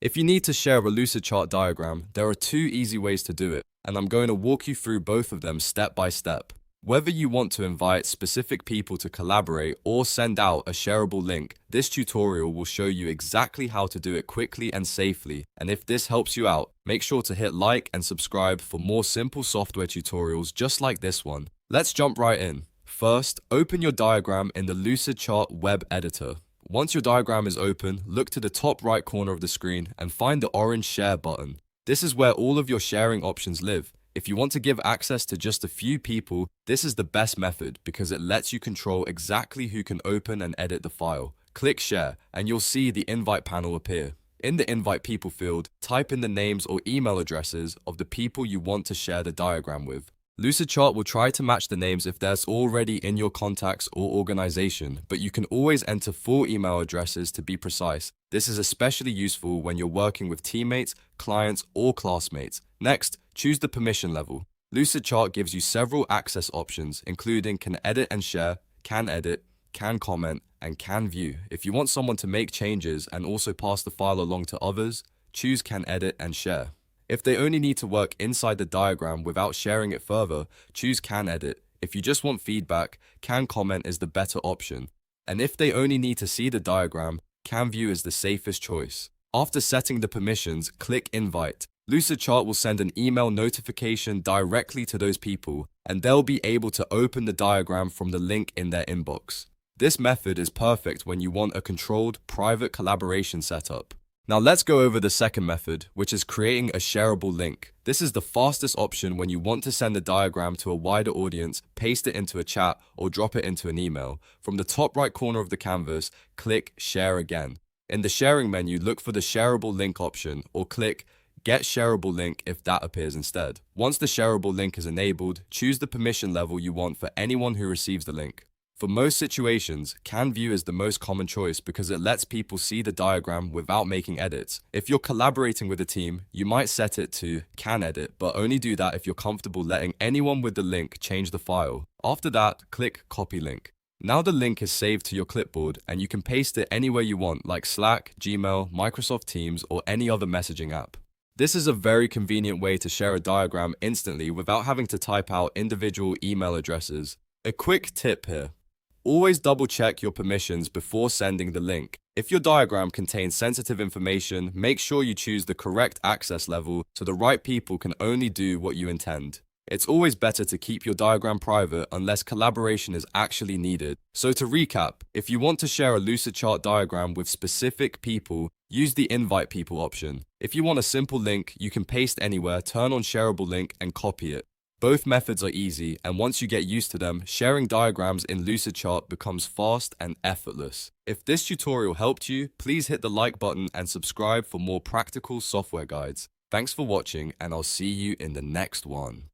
If you need to share a Lucidchart diagram, there are two easy ways to do it, and I'm going to walk you through both of them step by step. Whether you want to invite specific people to collaborate or send out a shareable link, this tutorial will show you exactly how to do it quickly and safely. And if this helps you out, make sure to hit like and subscribe for more simple software tutorials just like this one. Let's jump right in. First, open your diagram in the Lucidchart web editor. Once your diagram is open, look to the top right corner of the screen and find the orange share button. This is where all of your sharing options live. If you want to give access to just a few people, this is the best method because it lets you control exactly who can open and edit the file. Click share and you'll see the invite panel appear. In the invite people field, type in the names or email addresses of the people you want to share the diagram with. Lucidchart will try to match the names if there's already in your contacts or organization, but you can always enter full email addresses to be precise. This is especially useful when you're working with teammates, clients, or classmates. Next, choose the permission level. Lucidchart gives you several access options, including can edit and share, can edit, can comment, and can view. If you want someone to make changes and also pass the file along to others, choose can edit and share. If they only need to work inside the diagram without sharing it further, choose can edit. If you just want feedback, can comment is the better option. And if they only need to see the diagram, can view is the safest choice. After setting the permissions, click invite. Lucidchart will send an email notification directly to those people, and they'll be able to open the diagram from the link in their inbox. This method is perfect when you want a controlled, private collaboration setup. Now let's go over the second method, which is creating a shareable link. This is the fastest option when you want to send a diagram to a wider audience, paste it into a chat, or drop it into an email. From the top right corner of the canvas, click Share Again. In the sharing menu, look for the shareable link option, or click Get Shareable Link if that appears instead. Once the shareable link is enabled, choose the permission level you want for anyone who receives the link. For most situations, can view is the most common choice because it lets people see the diagram without making edits. If you're collaborating with a team, you might set it to can edit, but only do that if you're comfortable letting anyone with the link change the file. After that, click Copy Link. Now the link is saved to your clipboard and you can paste it anywhere you want, like Slack, Gmail, Microsoft Teams, or any other messaging app. This is a very convenient way to share a diagram instantly without having to type out individual email addresses. A quick tip here. Always double check your permissions before sending the link. If your diagram contains sensitive information, make sure you choose the correct access level so the right people can only do what you intend. It's always better to keep your diagram private unless collaboration is actually needed. So to recap, if you want to share a Lucidchart diagram with specific people, use the invite people option. If you want a simple link, you can paste anywhere, turn on shareable link and copy it. Both methods are easy, and once you get used to them, sharing diagrams in Lucidchart becomes fast and effortless. If this tutorial helped you, please hit the like button and subscribe for more practical software guides. Thanks for watching, and I'll see you in the next one.